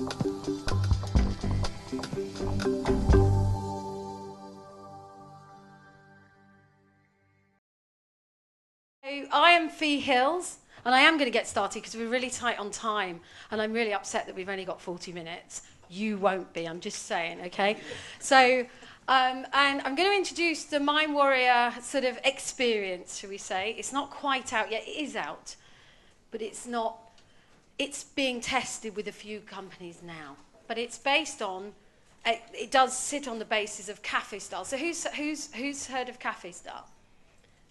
I am Fee Hills, and I am going to get started because we're really tight on time, and I'm really upset that we've only got 40 minutes. You won't be, I'm just saying, okay? So, and I'm going to introduce the Mind Warrior sort of experience, shall we say. It's not quite out yet. It is out, but it's not. It's being tested with a few companies now, but it's based on. It does sit on the basis of cafe style. So who's heard of cafe style?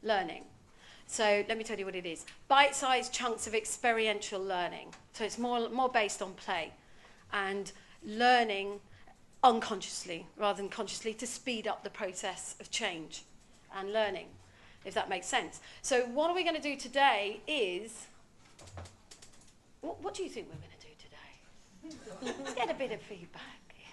Learning. So let me tell you what it is. Bite-sized chunks of experiential learning. So it's more based on play and learning unconsciously rather than consciously to speed up the process of change and learning, if that makes sense. So what are we going to do today is... What do you think we're going to do today? Let's get a bit of feedback. Yeah.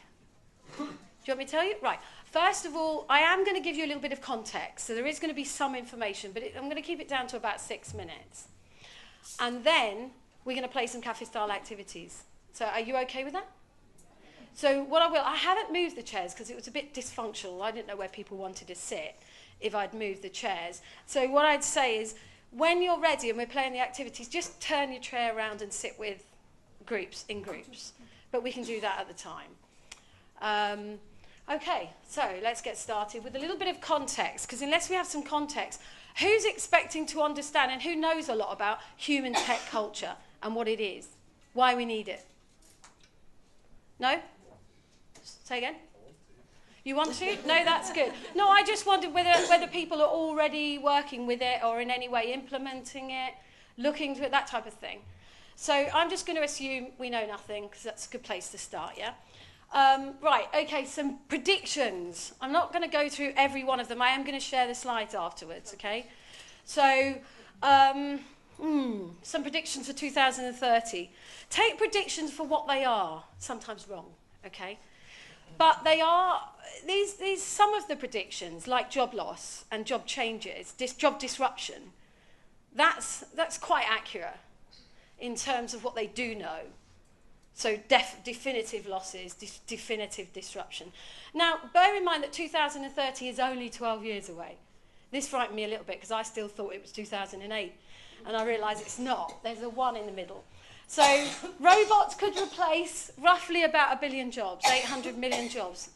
Do you want me to tell you? Right. First of all, I am going to give you a little bit of context. So there is going to be some information, but I'm going to keep it down to about 6 minutes. And then we're going to play some cafe-style activities. So are you okay with that? So what I haven't moved the chairs because it was a bit dysfunctional. I didn't know where people wanted to sit if I'd moved the chairs. So what I'd say is, when you're ready and we're playing the activities, just turn your chair around and sit with in groups. But we can do that at the time. Okay, so let's get started with a little bit of context, because unless we have some context, who's expecting to understand and who knows a lot about human tech culture and what it is, why we need it? No? Say again? You want to? No, that's good. No, I just wondered whether people are already working with it or in any way implementing it, looking to it, that type of thing. So I'm just going to assume we know nothing, because that's a good place to start, yeah? Right, okay, some predictions. I'm not going to go through every one of them. I am going to share the slides afterwards, okay? So, some predictions for 2030. Take predictions for what they are, sometimes wrong, okay? But they are, these some of the predictions, like job loss and job changes, job disruption, that's quite accurate in terms of what they do know. So definitive losses, definitive disruption. Now, bear in mind that 2030 is only 12 years away. This frightened me a little bit because I still thought it was 2008. And I realise it's not. There's a 1 in the middle. So robots could replace roughly about 1 billion jobs, 800 million jobs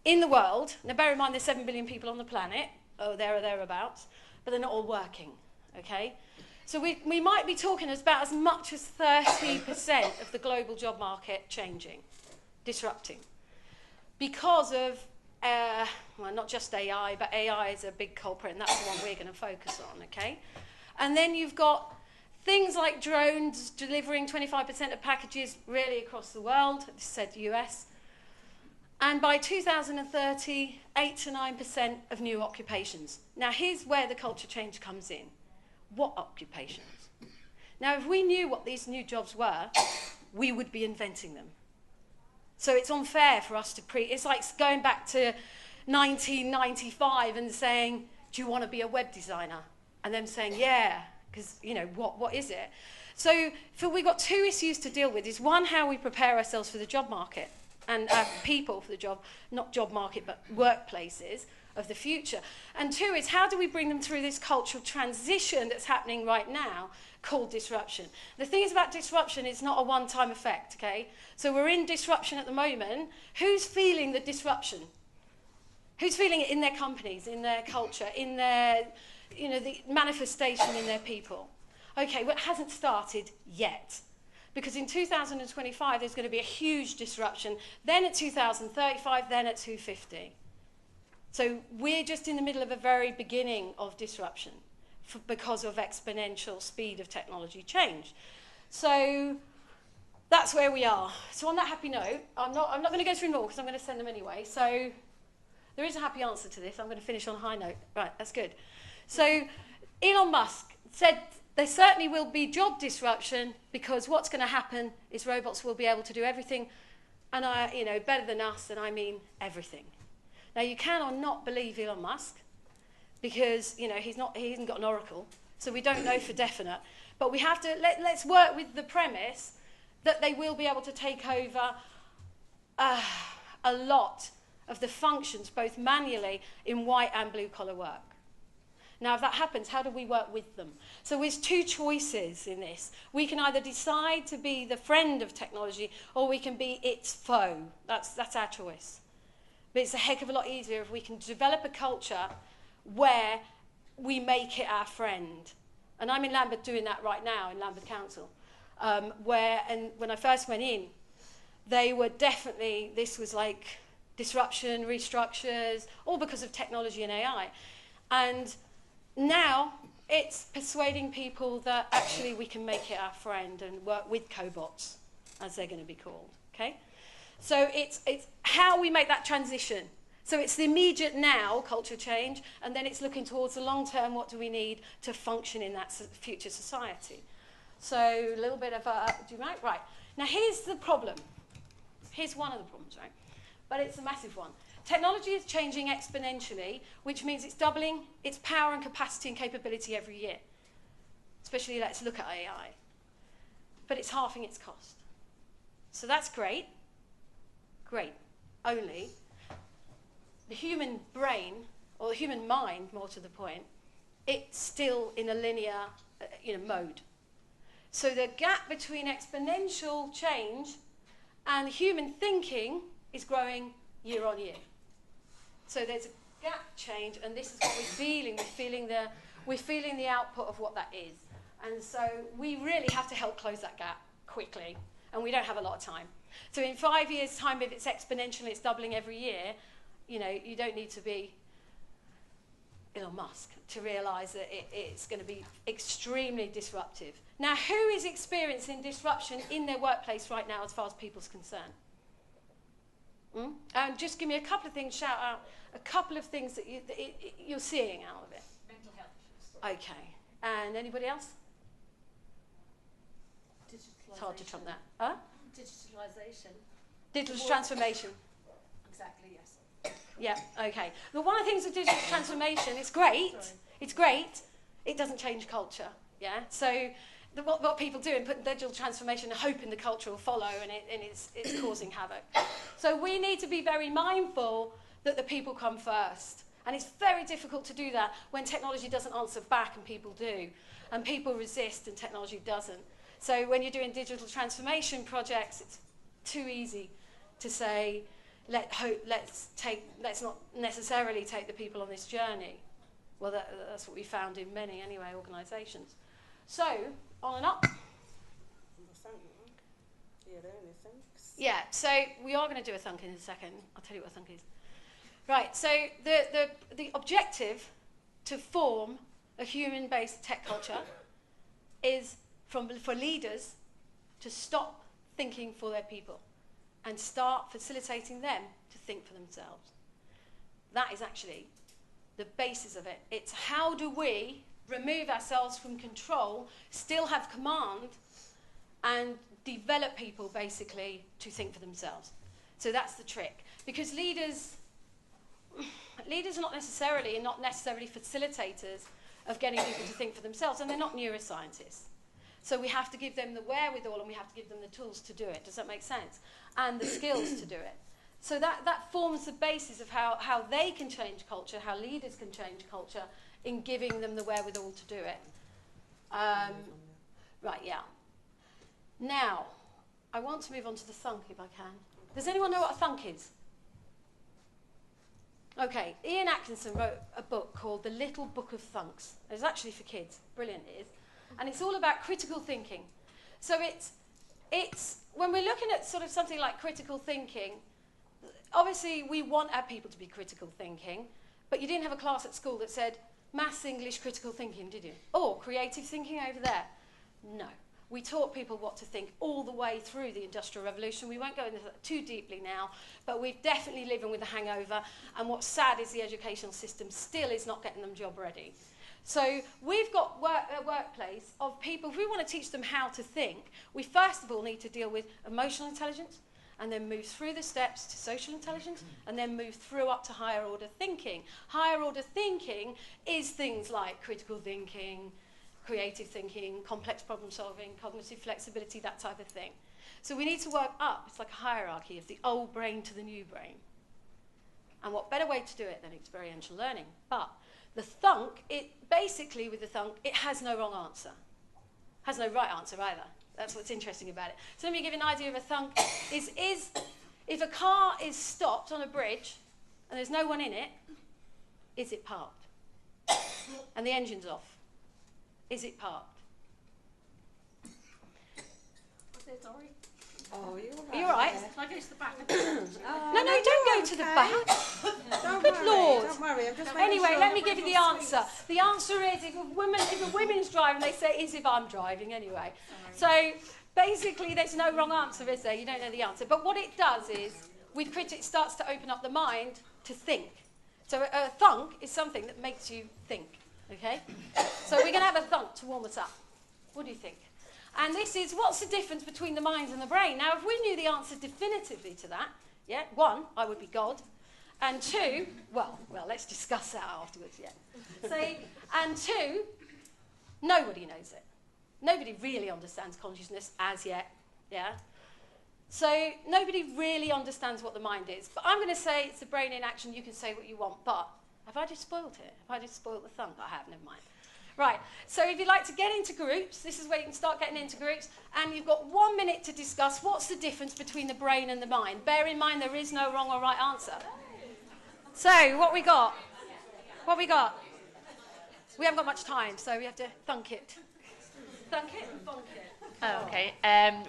in the world. Now, bear in mind there's 7 billion people on the planet, or there or thereabouts, but they're not all working, okay? So we might be talking about as much as 30% of the global job market changing, disrupting, because of, well, not just AI, but AI is a big culprit, and that's the one we're going to focus on, okay? And then you've got things like drones delivering 25% of packages really across the world, this said US. And by 2030, 8 to 9% of new occupations. Now, here's where the culture change comes in. What occupations? Now, if we knew what these new jobs were, we would be inventing them. So it's unfair for us to it's like going back to 1995 and saying, do you want to be a web designer? And them saying, yeah, because, you know, what is it? So we've got 2 issues to deal with. Is one, how we prepare ourselves for the job market and people for the job, not job market, but workplaces of the future. And 2 is, how do we bring them through this cultural transition that's happening right now called disruption? The thing is about disruption, it's not a one-time effect, okay? So we're in disruption at the moment. Who's feeling the disruption? Who's feeling it in their companies, in their culture, in their, you know, the manifestation in their people? Okay, well, it hasn't started yet. Because in 2025, there's going to be a huge disruption. Then at 2035, then at 2050. So we're just in the middle of a very beginning of disruption because of exponential speed of technology change. So that's where we are. So on that happy note, I'm not going to go through them all because I'm going to send them anyway. So there is a happy answer to this. I'm going to finish on a high note. Right, that's good. So Elon Musk said there certainly will be job disruption because what's going to happen is robots will be able to do everything, and you know, better than us, and I mean everything. Now, you can or not believe Elon Musk because, you know, he hasn't got an oracle, so we don't know for definite. But we have to, let's work with the premise that they will be able to take over a lot of the functions, both manually in white and blue collar work. Now, if that happens, how do we work with them? So there's two choices in this. We can either decide to be the friend of technology, or we can be its foe. That's our choice. But it's a heck of a lot easier if we can develop a culture where we make it our friend. And I'm in Lambeth doing that right now, in Lambeth Council, and when I first went in, they were definitely, this was like disruption, restructures, all because of technology and AI. And now it's persuading people that actually we can make it our friend and work with cobots, as they're going to be called. Okay? So it's how we make that transition. So it's the immediate now culture change, and then it's looking towards the long term, what do we need to function in that future society. So a little bit of a, do you right? Right. Now here's the problem. Here's one of the problems, right? But it's a massive one. Technology is changing exponentially, which means it's doubling its power and capacity and capability every year. Especially, let's look at AI. But it's halving its cost. So that's great. Great. Only the human brain, or the human mind, more to the point, it's still in a linear mode. So the gap between exponential change and human thinking is growing year on year. So there's a gap change, and this is what we're feeling. We're feeling the output of what that is. And so we really have to help close that gap quickly, and we don't have a lot of time. So in 5 years' time, if it's exponential, it's doubling every year, you don't need to be Elon Musk to realise that it's going to be extremely disruptive. Now, who is experiencing disruption in their workplace right now as far as people's concerned? And just give me a couple of things, shout out a couple of things that you're seeing out of it. Mental health issues. Okay. And anybody else? It's hard to trump that. Huh? Digitalisation. Digital transformation. Exactly, yes. Yeah, okay. But one of the things with digital transformation, it's great. Sorry. It's great. It doesn't change culture. Yeah. So what people do in putting digital transformation, hoping the culture will follow, and it's causing havoc. So we need to be very mindful that the people come first. And it's very difficult to do that when technology doesn't answer back and people do. And people resist and technology doesn't. So when you're doing digital transformation projects, it's too easy to say, let's not necessarily take the people on this journey. Well, that's what we found in many, anyway, organisations. So, on and up. Yeah, so we are going to do a thunk in a second. I'll tell you what a thunk is. Right, so the objective to form a human-based tech culture is for leaders to stop thinking for their people and start facilitating them to think for themselves. That is actually the basis of it. It's how do we remove ourselves from control, still have command, and develop people basically to think for themselves. So that's the trick. Because leaders are not necessarily facilitators of getting people to think for themselves, and they're not neuroscientists. So we have to give them the wherewithal, and we have to give them the tools to do it. Does that make sense? And the skills to do it. So that forms the basis of how they can change culture, how leaders can change culture in giving them the wherewithal to do it. Right, yeah. Now, I want to move on to the thunk if I can. Does anyone know what a thunk is? Okay, Ian Atkinson wrote a book called The Little Book of Thunks. It's actually for kids. Brilliant it is. And it's all about critical thinking. So it's when we're looking at sort of something like critical thinking, obviously we want our people to be critical thinking, but you didn't have a class at school that said maths, English, critical thinking, did you? Or creative thinking over there. No. We taught people what to think all the way through the Industrial Revolution. We won't go into that too deeply now, but we're definitely living with a hangover, and what's sad is the educational system still is not getting them job ready. So we've got a workplace of people, if we want to teach them how to think, we first of all need to deal with emotional intelligence, and then move through the steps to social intelligence, and then move through up to higher order thinking. Higher order thinking is things like critical thinking, creative thinking, complex problem solving, cognitive flexibility, that type of thing. So we need to work up. It's like a hierarchy of the old brain to the new brain. And what better way to do it than experiential learning? But the thunk, basically with the thunk, it has no wrong answer. Has no right answer either. That's what's interesting about it. So let me give you an idea of a thunk. Is if a car is stopped on a bridge and there's no one in it, is it parked? And the engine's off. Is it parked? What's it, sorry? Oh, you're all right. Are you all right? Can I go to the back? No, don't go to the back. Don't Good worry, Lord. Don't worry, I'm just making Anyway, sure let me that give you we're the all answer. The answer is if a woman's driving, they say is if I'm driving anyway. So basically, there's no wrong answer, is there? You don't know the answer. But what it does is, with critic, it starts to open up the mind to think. So a thunk is something that makes you think. Okay? So we're going to have a thunk to warm us up. What do you think? And this is, what's the difference between the mind and the brain? Now, if we knew the answer definitively to that, yeah, one, I would be God. And two, well, let's discuss that afterwards, yeah. So, and two, nobody knows it. Nobody really understands consciousness as yet, yeah. So nobody really understands what the mind is. But I'm going to say it's the brain in action. You can say what you want. But have I just spoiled it? Have I just spoiled the thunk? I have, never mind. Right, so if you'd like to get into groups, this is where you can start getting into groups, and you've got 1 minute to discuss what's the difference between the brain and the mind. Bear in mind there is no wrong or right answer. So, what we got? What we got? We haven't got much time, so we have to thunk it. Thunk it and thunk it. Oh, okay.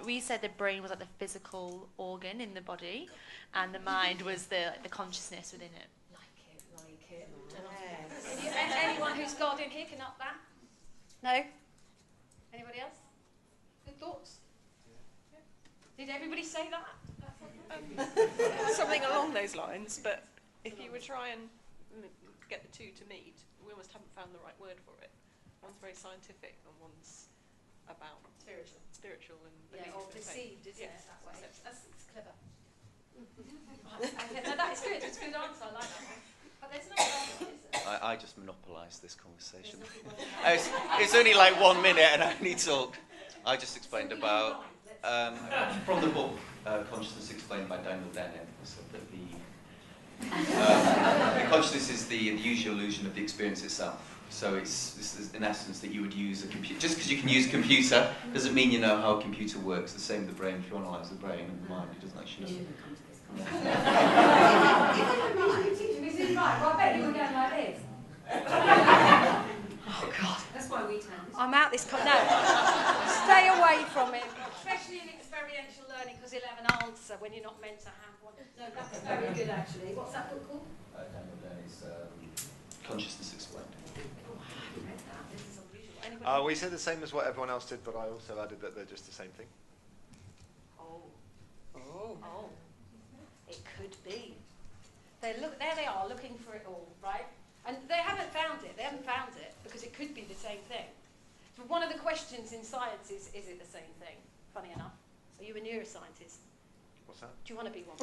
We said the brain was like the physical organ in the body, and the mind was the consciousness within it. Anyone who's God in here can up that? No? Anybody else? Good thoughts? Did everybody say that? Something along those lines, but if you would try and get the two to meet, we almost haven't found the right word for it. One's very scientific and one's about spiritual and Yeah, or perceived, isn't yes, it, that way? exactly. That's clever. No, that is good. It's a good answer. I like that one. But there's no wrong, is there? I just monopolised this conversation. It's only like 1 minute and I only talk. I just explained about, from the book Consciousness Explained by Daniel Dennett, so that the consciousness is the usual illusion of the experience itself. So this is in essence that you would use a computer. Just because you can use a computer doesn't mean you know how a computer works. The same with the brain. If you analyse the brain and the mind, it doesn't actually know. Is it right? Well, I bet you were going like this. Oh, God. That's why we turn this. I'm out this... No. Stay away from it. Especially in experiential learning, because he'll have an answer when you're not meant to have one. No, that's very good, actually. What's that book called? Daniel Dennett's Consciousness Explained. Oh, I haven't read that. This is unusual. Anybody? We said the same as what everyone else did, but I also added that they're just the same thing. Oh. It could be. There they are, looking for it all, right? And they haven't found it. They haven't found it because it could be the same thing. But one of the questions in science is it the same thing? Funny enough. Are you a neuroscientist? What's that? Do you want to be one?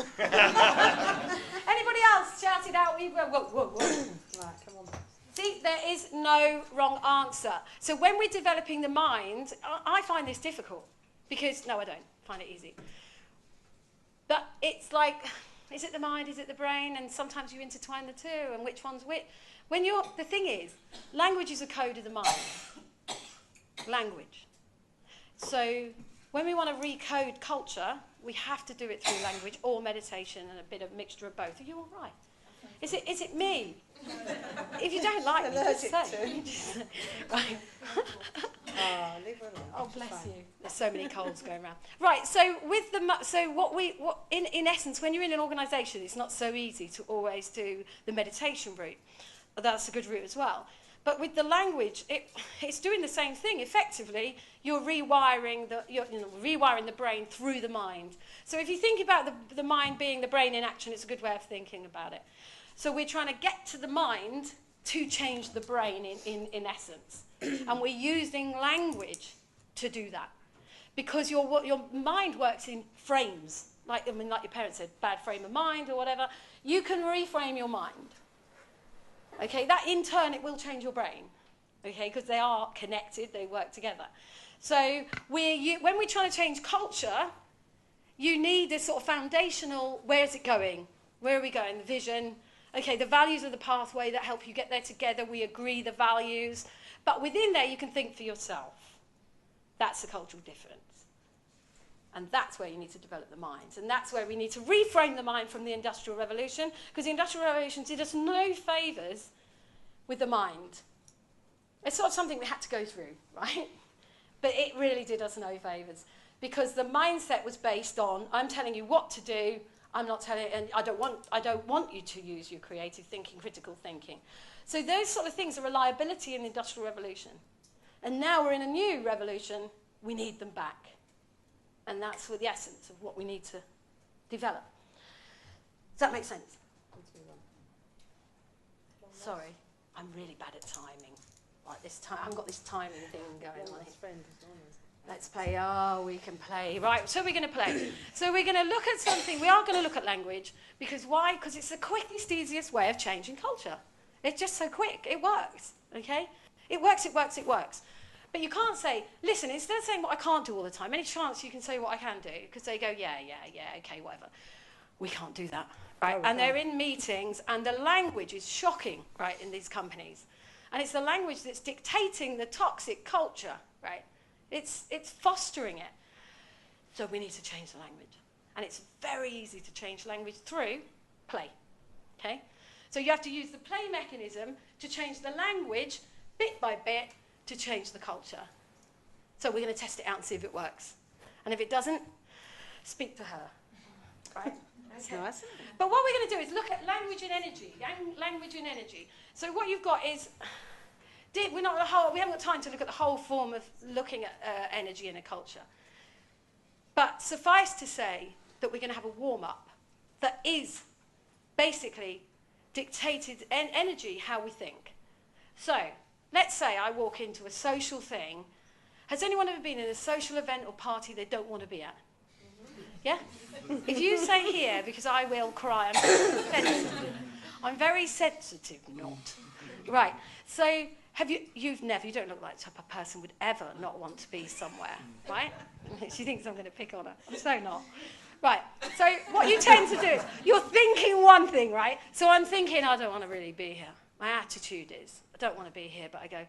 Anybody else? Shout it out. Whoa. Right, come on. See, there is no wrong answer. So when we're developing the mind, I find this difficult because, no, I don't find it easy. But it's like, is it the mind, is it the brain? And sometimes you intertwine the two, and which one's which? The thing is, language is a code of the mind. Language. So when we want to recode culture, we have to do it through language or meditation and a bit of mixture of both. Are you all right? Is it me? If you don't like me, just say. Right. Leave her alone. Oh, bless you. There's so many colds going around. Right, so with in essence, when you're in an organisation, it's not so easy to always do the meditation route. That's a good route as well. But with the language, it's doing the same thing. Effectively, you're rewiring the brain through the mind. So if you think about the mind being the brain in action, it's a good way of thinking about it. So we're trying to get to the mind to change the brain in essence. And we're using language to do that. Because your mind works in frames. Like your parents said, bad frame of mind or whatever. You can reframe your mind. Okay, that in turn, it will change your brain. Okay, because they are connected, they work together. So when we're trying to change culture, you need this sort of foundational, where is it going? Where are we going? The vision. Okay, the values are the pathway that help you get there together. We agree the values. But within there, you can think for yourself. That's the cultural difference. And that's where you need to develop the minds. And that's where we need to reframe the mind from the Industrial Revolution, because the Industrial Revolution did us no favours with the mind. It's sort of something we had to go through, right? But it really did us no favours, because the mindset was based on, I'm telling you what to do, I'm not telling, and I don't want you to use your creative thinking, critical thinking. So those sort of things are reliability in the Industrial Revolution. And now we're in a new revolution, we need them back. And that's the essence of what we need to develop. Does that make sense? Sorry, I'm really bad at timing. Like this time, I haven't got this timing thing going on. Let's play. Oh, we can play. Right, so we're going to play. So we're going to look at something. We are going to look at language. Because why? Because it's the quickest, easiest way of changing culture. It's just so quick. It works, okay? It works, it works, it works. But you can't say, listen, instead of saying what I can't do all the time, any chance you can say what I can do? Because they go, yeah, okay, whatever. We can't do that, right? Oh, and they're in meetings, and the language is shocking, right, in these companies. And it's the language that's dictating the toxic culture, right? It's fostering it. So we need to change the language. And it's very easy to change language through play, okay? So you have to use the play mechanism to change the language bit by bit to change the culture. So we're going to test it out and see if it works. And if it doesn't, speak to her, right? That's nice. But what we're going to do is look at language and energy. Language and energy. So what you've got is, we haven't got time to look at the whole form of looking at energy in a culture. But suffice to say that we're going to have a warm-up that is basically dictated energy, how we think. So let's say I walk into a social thing. Has anyone ever been in a social event or party they don't want to be at? Yeah? If you say here, because I will cry, I'm very sensitive, not. Right, so you don't look like the type of person would ever not want to be somewhere, right? She thinks I'm going to pick on her. I'm so not. Right, so what you tend to do is, you're thinking one thing, right? So I'm thinking, I don't want to really be here. My attitude is, I don't want to be here, but I go,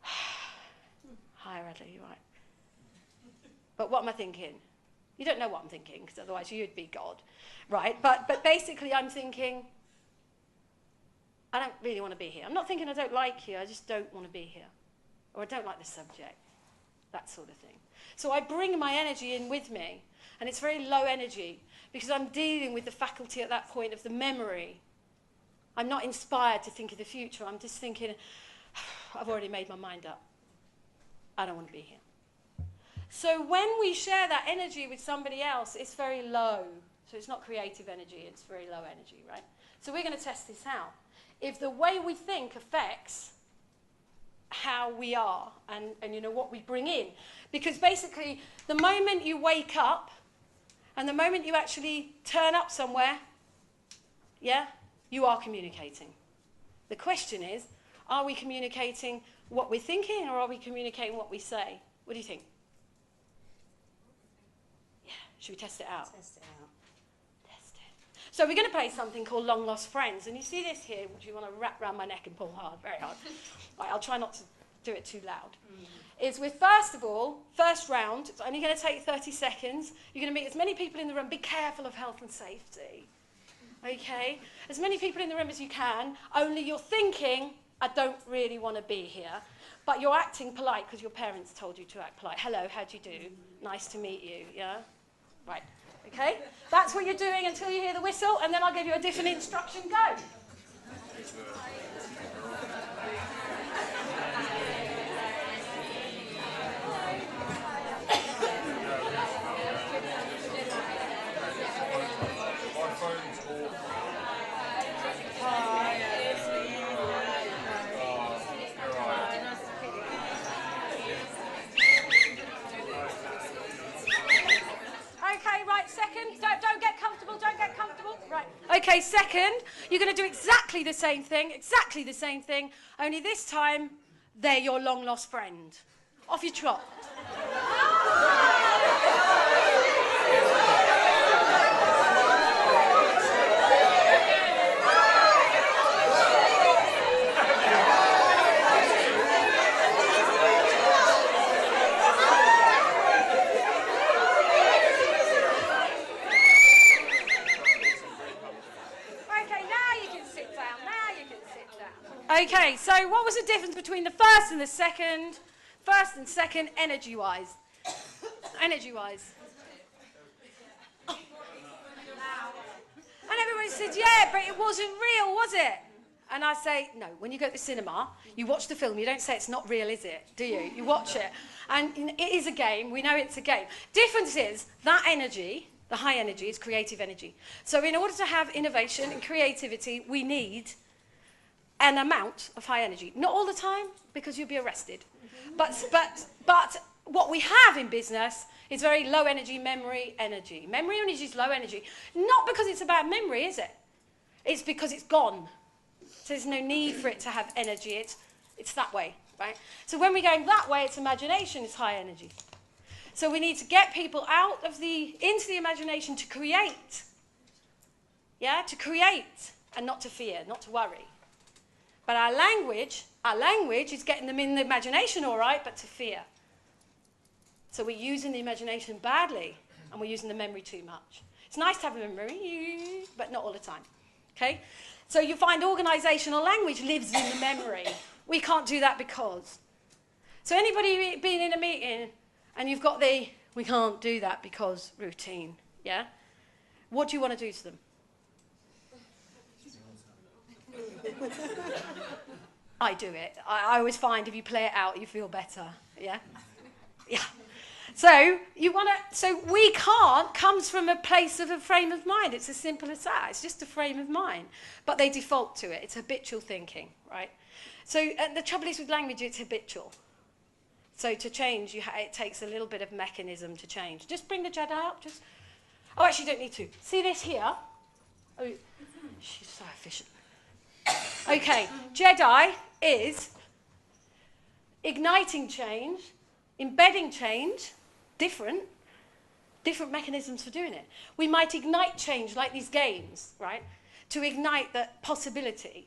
hi, Radley, you're right. But what am I thinking? You don't know what I'm thinking, because otherwise you'd be God, right? But basically I'm thinking, I don't really want to be here. I'm not thinking I don't like you, I just don't want to be here. Or I don't like the subject, that sort of thing. So I bring my energy in with me, and it's very low energy, because I'm dealing with the faculty at that point of the memory. I'm not inspired to think of the future, I'm just thinking, I've already made my mind up. I don't want to be here. So when we share that energy with somebody else, it's very low. So it's not creative energy, it's very low energy, right? So we're going to test this out. If the way we think affects how we are and you know, what we bring in. Because basically, the moment you wake up and the moment you actually turn up somewhere, yeah, you are communicating. The question is, are we communicating what we're thinking, or are we communicating what we say? What do you think? Yeah, should we test it out? Test it out. Test it. So we're going to play something called Long Lost Friends. And you see this here, which you want to wrap around my neck and pull hard, very hard. Right, I'll try not to do it too loud. Is with, first of all, first round, it's only going to take 30 seconds. You're going to meet as many people in the room. Be careful of health and safety. Okay? As many people in the room as you can. Only you're thinking, I don't really want to be here. But you're acting polite because your parents told you to act polite. Hello, how do you do? Nice to meet you, yeah? Right, okay? That's what you're doing until you hear the whistle, and then I'll give you a different instruction. Go. Okay, second, you're going to do exactly the same thing, only this time, they're your long-lost friend. Off you trot. Okay, so what was the difference between the first and the second? First and second, energy-wise. Energy-wise. And everybody said, yeah, but it wasn't real, was it? And I say, no, when you go to the cinema, you watch the film, you don't say it's not real, is it? Do you? You watch it. And it is a game. We know it's a game. Difference is that energy, the high energy, is creative energy. So in order to have innovation and creativity, we need an amount of high energy. Not all the time, because you'll be arrested. But what we have in business is very low energy memory energy. Memory energy is low energy. Not because it's about memory, is it? It's because it's gone. So there's no need for it to have energy. It's that way, right? So when we're going that way, it's imagination is high energy. So we need to get people into the imagination to create. Yeah, to create and not to fear, not to worry. But our language is getting them in the imagination, all right, but to fear. So we're using the imagination badly, and we're using the memory too much. It's nice to have a memory, but not all the time. Okay? So you find organisational language lives in the memory. We can't do that because. So anybody being in a meeting and you've got we can't do that because routine, yeah? What do you want to do to them? I do it. I always find if you play it out, you feel better, yeah? Yeah. So we can't comes from a place of a frame of mind. It's as simple as that. It's just a frame of mind. But they default to it. It's habitual thinking, right? So the trouble is with language, it's habitual. So to change, it takes a little bit of mechanism to change. Just bring the Jedi up. Oh, actually, you don't need to. See this here? Oh, she's so efficient. Okay, Jedi is igniting change, embedding change, different mechanisms for doing it. We might ignite change like these games, right, to ignite the possibility.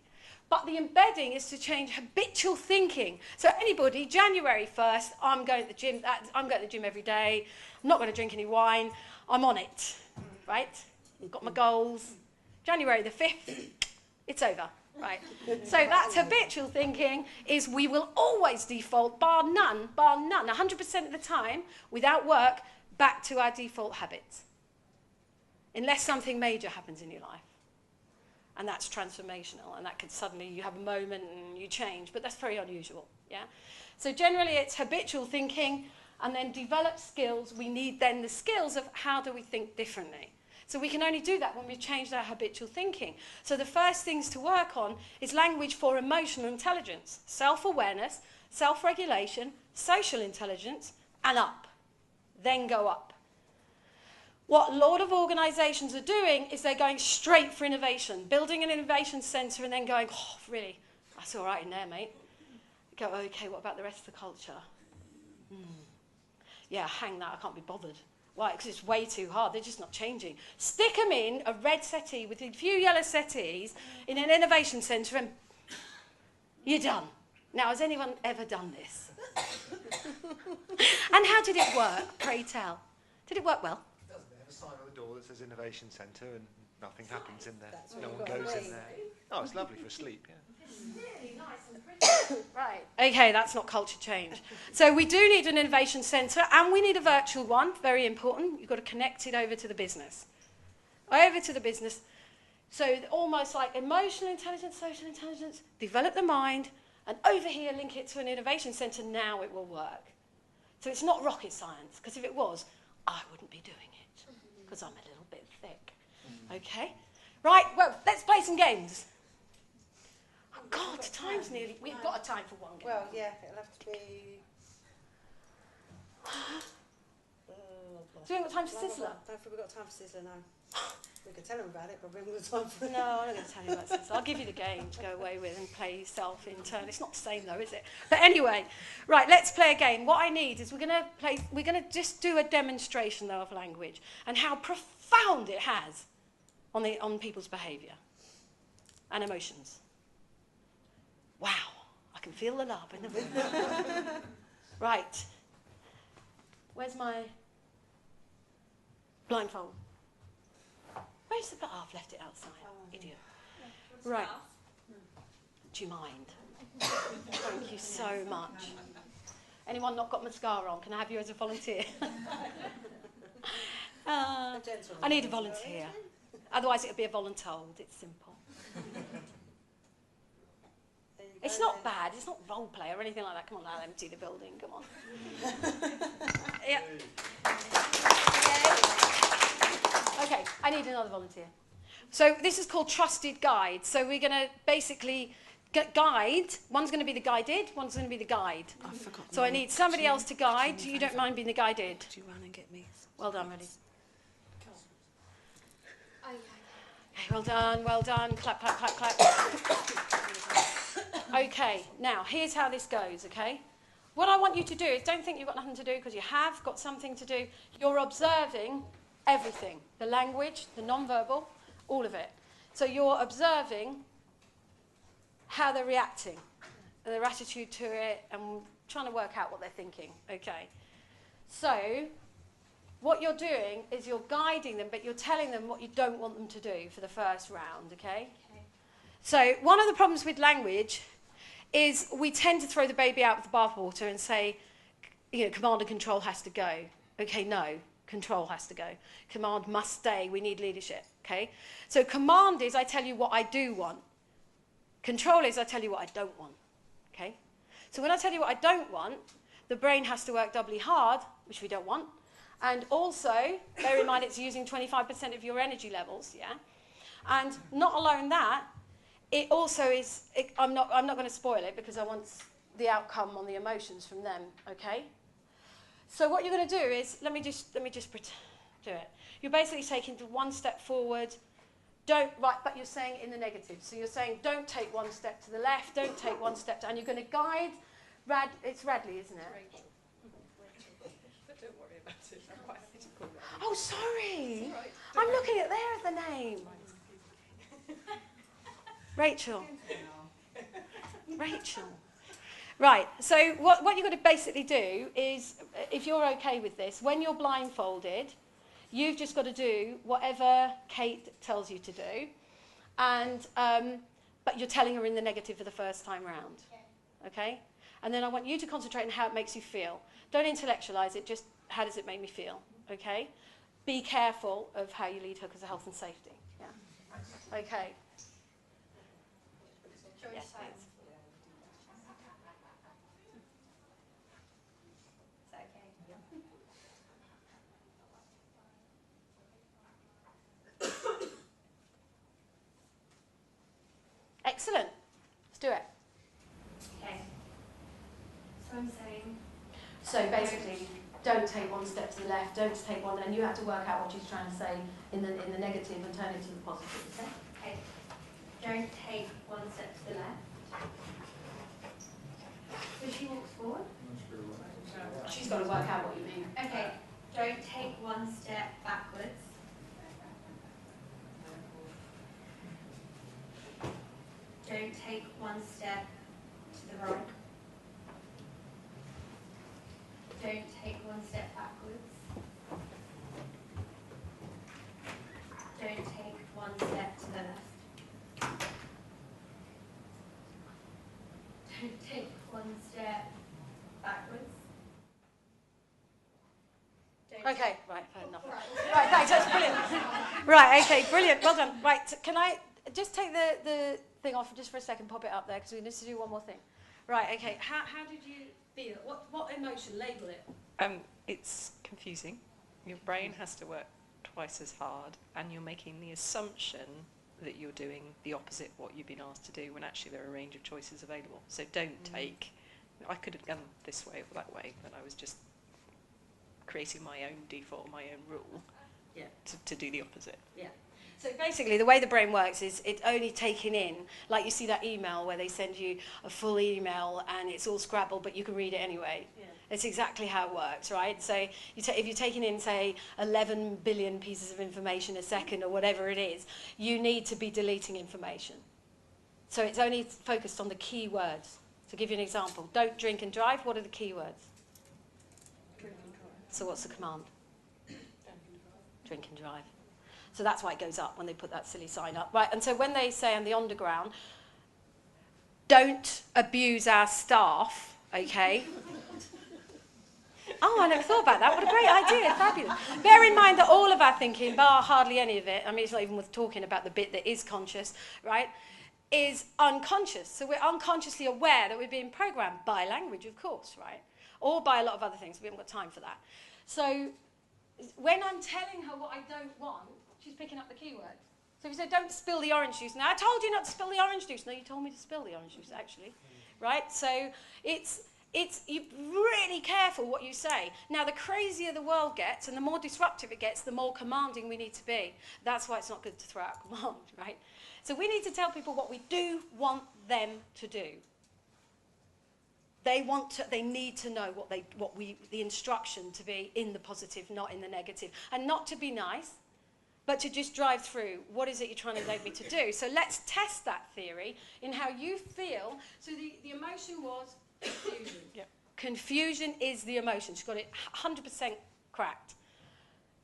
But the embedding is to change habitual thinking. So anybody, January 1st, I'm going to the gym. I'm going to the gym every day. I'm not going to drink any wine. I'm on it, right? I've got my goals. January the 5th, it's over, right? So that's habitual thinking is we will always default, bar none, 100% of the time, without work, back to our default habits. Unless something major happens in your life. And that's transformational, and that could suddenly, you have a moment and you change, but that's very unusual, yeah? So generally it's habitual thinking, and then develop skills. We need then the skills of how do we think differently. So we can only do that when we've changed our habitual thinking. So the first things to work on is language for emotional intelligence, self-awareness, self-regulation, social intelligence, and up. Then go up. What a lot of organisations are doing is they're going straight for innovation, building an innovation centre and then going, oh, really, that's all right in there, mate. Go, okay, what about the rest of the culture? Yeah, hang that, I can't be bothered. Why? Because it's way too hard, they're just not changing. Stick them in a red settee with a few yellow settees in an innovation centre and you're done. Now, has anyone ever done this? And how did it work, pray tell? Did it work well? A sign on the door that says Innovation Centre and nothing happens in there. That's No what one you've got goes to in there. Oh, it's lovely for sleep, yeah. Really nice and pretty. Right. Okay, that's not culture change. So we do need an innovation centre and we need a virtual one, very important. You've got to connect it over to the business. Over to the business. So almost like emotional intelligence, social intelligence, develop the mind, and over here link it to an innovation centre, now it will work. So it's not rocket science, because if it was, I wouldn't be doing it, because I'm a little bit thick. Okay? Right, well, let's play some games. Oh, God, time's nearly... We've got a time for one game. Well, yeah, it'll have to be... Do we have got time for Sizzler? Don't think we've got time for Sizzler now. We could tell them about it, but we haven't got time for it. No, I'm not going to tell you about Sizzler. I'll give you the game to go away with and play yourself in turn. It's not the same though, is it? But anyway, right, let's play a game. What I need is we're going to just do a demonstration though of language and how profound it has on people's behaviour and emotions. Wow, I can feel the love in the room. Right. Where's my blindfold? Where's the... Oh, I've left it outside. Idiot. Right. Do you mind? Thank you so much. Anyone not got mascara on? Can I have you as a volunteer? I need a volunteer. Otherwise it'll be a voluntold. It's simple. It's not bad. It's not role play or anything like that. Come on, I'll empty the building. Come on. Yeah. Okay, I need another volunteer. So this is called trusted guide. So we're going to basically guide. One's going to be the guided. One's going to be the guide. I forgot. So I need somebody else to guide. You don't mind being the guided? Do you run and get me? Well done, ready. Okay, well done, well done. Clap, clap, clap, clap. Okay, now here's how this goes, okay? What I want you to do is don't think you've got nothing to do, because you have got something to do. You're observing everything, the language, the non-verbal, all of it. So you're observing how they're reacting, their attitude to it, and trying to work out what they're thinking, okay? So what you're doing is you're guiding them, but you're telling them what you don't want them to do for the first round, okay? So one of the problems with language is we tend to throw the baby out with the bathwater and say, you know, command and control has to go. Okay, no, control has to go. Command must stay, we need leadership, okay? So command is I tell you what I do want. Control is I tell you what I don't want, okay? So when I tell you what I don't want, the brain has to work doubly hard, which we don't want. And also, bear in mind it's using 25% of your energy levels, yeah? And not alone that, it also is, I'm not going to spoil it because I want the outcome on the emotions from them, okay? So what you're going to do is, let me just do it. You're basically taking one step forward, but you're saying it in the negative. So you're saying don't take one step to the left, don't take one step to, and you're going to guide, it's Radley, isn't it? But don't worry about it. I'm quite happy to call that. Oh, sorry. Right. I'm looking at the name. Rachel. Rachel. Right, so what you're going to basically do is, if you're okay with this, when you're blindfolded, you've just got to do whatever Kate tells you to do, and but you're telling her in the negative for the first time round. Okay? And then I want you to concentrate on how it makes you feel. Don't intellectualize it, just how does it make me feel? Okay? Be careful of how you lead her because of health and safety. Yeah. Okay. Yes, please. Excellent. Let's do it. Okay. So I'm saying. So basically, don't take one step to the left, don't take one, and you have to work out what she's trying to say in the negative and turn it to the positive. Okay? Okay. Don't take one step to the left. So she walks forward. She's got to work out what you mean. Okay. Don't take one step backwards. Don't take one step to the right. Don't take one step backwards. Don't take one step to the left. Don't take one step backwards. Okay, right, fair enough. Right, thanks, that's brilliant. Right, okay, brilliant, well done. Right, can I just take the thing off just for a second, pop it up there, because we need to do one more thing. Right, okay, how did you feel? What emotion? Label it. It's confusing. Your brain has to work twice as hard, and you're making the assumption that you're doing the opposite what you've been asked to do, when actually there are a range of choices available. So don't take, I could have gone this way or that way, but I was just creating my own default, my own rule to do the opposite. Yeah. So basically, the way the brain works is it's only taking in, like you see that email where they send you a full email and it's all scrabbled, but you can read it anyway. Yeah. It's exactly how it works, right? So if you're taking in, say, 11 billion pieces of information a second or whatever it is, you need to be deleting information. So it's only focused on the key words. To give you an example, don't drink and drive, what are the key words? Drink and drive. So what's the command? Drink and drive. So that's why it goes up when they put that silly sign up. Right, and so when they say on the underground, don't abuse our staff, okay? Oh, I never thought about that. What a great idea. Fabulous. Bear in mind that all of our thinking, bar hardly any of it, I mean, it's not even worth talking about the bit that is conscious, right, is unconscious. So we're unconsciously aware that we're being programmed by language, of course, right? Or by a lot of other things. We haven't got time for that. So when I'm telling her what I don't want, she's picking up the keyword. So if you say, don't spill the orange juice. Now, I told you not to spill the orange juice. No, you told me to spill the orange juice, actually. Right? So you're really careful what you say. Now, the crazier the world gets and the more disruptive it gets, the more commanding we need to be. That's why it's not good to throw out command, right? So we need to tell people what we do want them to do. They need to know the instruction to be in the positive, not in the negative. And not to be nice, but to just drive through. What is it you're trying to get me to do? So let's test that theory in how you feel. So the emotion was confusion. Yep. Confusion is the emotion. She's got it 100% cracked.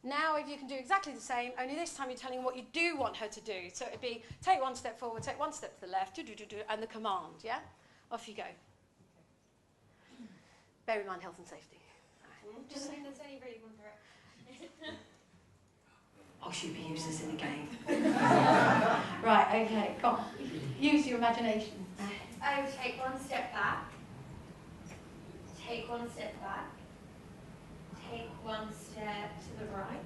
Now if you can do exactly the same, only this time you're telling her what you do want her to do. So it'd be take one step forward, take one step to the left, and the command, yeah? Off you go. Bear in mind health and safety. Right. Just saying there's only really one direction. Oh, she'd be useless in the game. Right, okay, come on. Use your imagination. I would take one step back. Take one step back. Take one step to the right.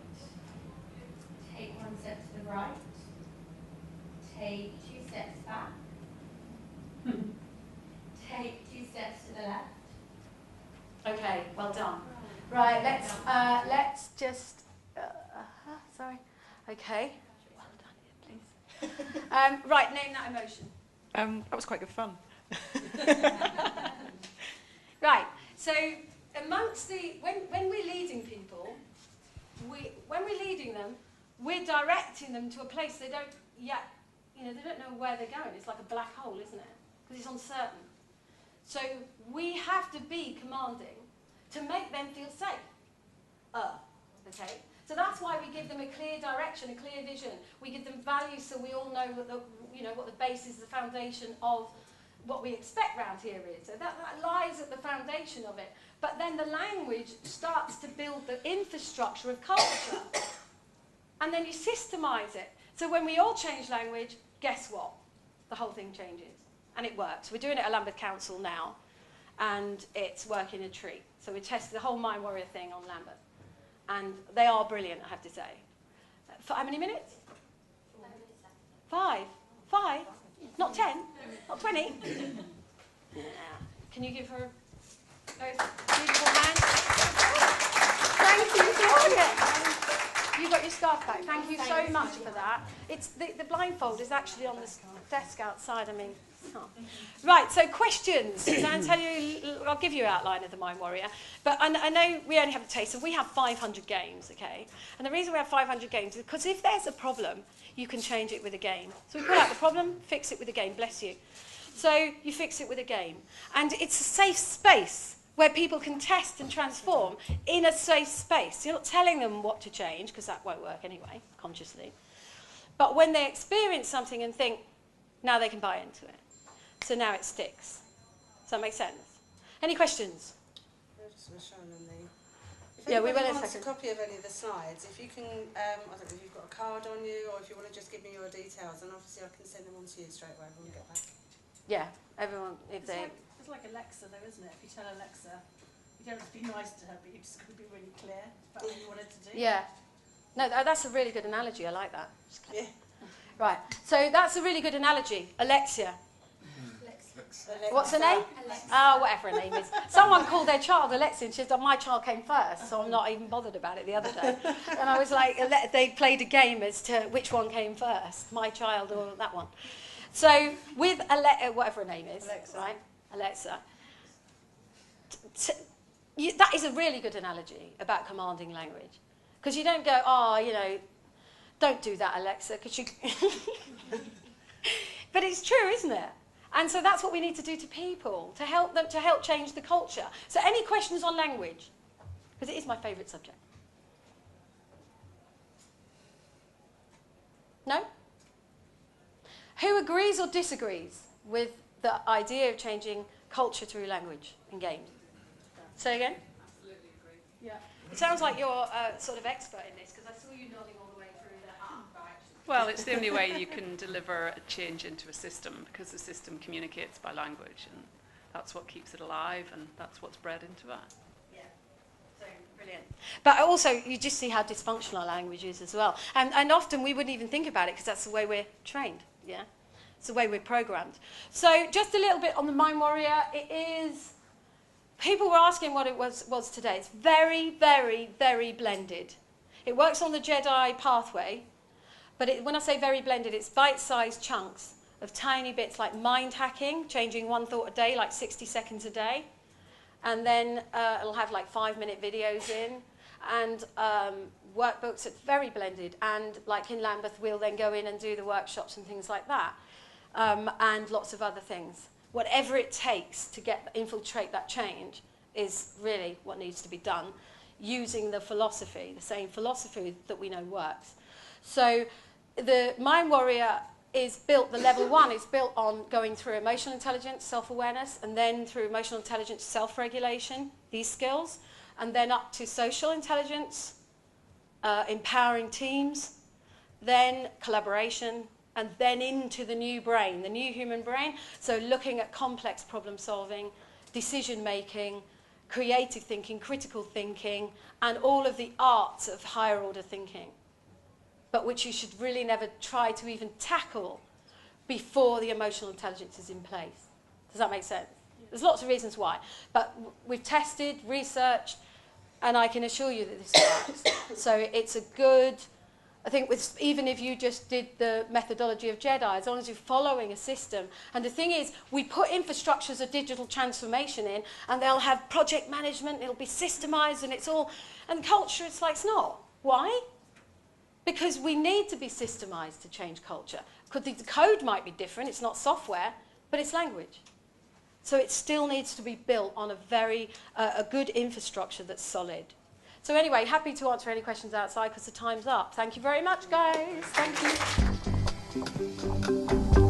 Take one step to the right. Take 2 steps back. Take 2 steps to the left. Okay, well done. Right, let's just. Sorry. Okay. Well done, yeah, please. Right, name that emotion. That was quite good fun. Right. So amongst when we're leading people, when we're leading them, we're directing them to a place they don't yet, they don't know where they're going. It's like a black hole, isn't it? Because it's uncertain. So we have to be commanding to make them feel safe. Okay? So that's why we give them a clear direction, a clear vision. We give them values so we all know what the basis, the foundation of what we expect round here is. So that lies at the foundation of it. But then the language starts to build the infrastructure of culture. And then you systemize it. So when we all change language, guess what? The whole thing changes. And it works. We're doing it at Lambeth Council now. And it's working a treat. So we tested the whole Mind Warrior thing on Lambeth. And they are brilliant, I have to say. For how many minutes? 5. 5? Not 10? Not 20? Yeah. Can you give her those beautiful hands? Thank you, Claudia. You got your scarf back. Thank you so much for that. It's the blindfold is actually on the desk outside. I mean, right. So questions. Suzanne, I'll give you an outline of the Mind Warrior. But I know we only have a taste, so we have 500 games, okay? And the reason we have 500 games is because if there's a problem, you can change it with a game. So we pull out the problem, fix it with a game. Bless you. So you fix it with a game, and it's a safe space where people can test and transform in a safe space. You're not telling them what to change, because that won't work anyway, consciously. But when they experience something and think, now they can buy into it. So now it sticks. Does that make sense? Any questions? We're just showing them the... Yeah, we will in a wants second. a copy of any of the slides, if you can, I don't know if you've got a card on you, or if you want to just give me your details, and obviously I can send them on to you straight away when we get back. Yeah, everyone, if they... It's like Alexa though, isn't it? If you tell Alexa, you don't have to be nice to her, but you've just got to be really clear about what you want her to do. Yeah. No, that's a really good analogy. I like that. Yeah. Right. So that's a really good analogy. Alexia. What's her name? Alexa. Oh, whatever her name is. Someone called their child Alexia, and she said, my child came first, so I'm not even bothered about it the other day. And I was like, they played a game as to which one came first, my child or that one. So with whatever her name is, Alexa. right? Alexa. That is a really good analogy about commanding language. Because you don't go, don't do that, Alexa, because you... But it's true, isn't it? And so that's what we need to do to people, to help them, to help change the culture. So any questions on language? Because it is my favourite subject. No? Who agrees or disagrees with the idea of changing culture through language and games. Say again? Absolutely agree. Yeah. It sounds like you're sort of expert in this, because I saw you nodding all the way through the right. Well, it's the only way you can deliver a change into a system, because the system communicates by language, and that's what keeps it alive, and that's what's bred into it. Yeah, so brilliant. But also, you just see how dysfunctional our language is as well. And often we wouldn't even think about it, because that's the way we're trained, yeah? It's the way we're programmed. So just a little bit on the Mind Warrior. It is... People were asking what it was today. It's very, very, very blended. It works on the Jedi pathway, but when I say very blended, it's bite-sized chunks of tiny bits like mind hacking, changing one thought a day, like 60 seconds a day. And then it'll have like 5-minute videos in, and workbooks. It's very blended. And like in Lambeth, we'll then go in and do the workshops and things like that, and lots of other things. Whatever it takes to infiltrate that change is really what needs to be done, using the philosophy, the same philosophy that we know works. So the Mind Warrior is built, the level 1 is built on going through emotional intelligence, self-awareness, and then through emotional intelligence, self-regulation, these skills, and then up to social intelligence, empowering teams, then collaboration, and then into the new brain, the new human brain. So looking at complex problem solving, decision making, creative thinking, critical thinking, and all of the arts of higher order thinking, but which you should really never try to even tackle before the emotional intelligence is in place. Does that make sense? There's lots of reasons why, but we've tested, researched, and I can assure you that this works. So it's a good... I think even if you just did the methodology of Jedi, as long as you're following a system. And the thing is, we put infrastructures of digital transformation in, and they'll have project management, it'll be systemized, and it's all... And culture, it's like, it's not. Why? Because we need to be systemized to change culture. Because the code might be different, it's not software, but it's language. So it still needs to be built on a good infrastructure that's solid. So anyway, happy to answer any questions outside because the time's up. Thank you very much, guys. Thank you.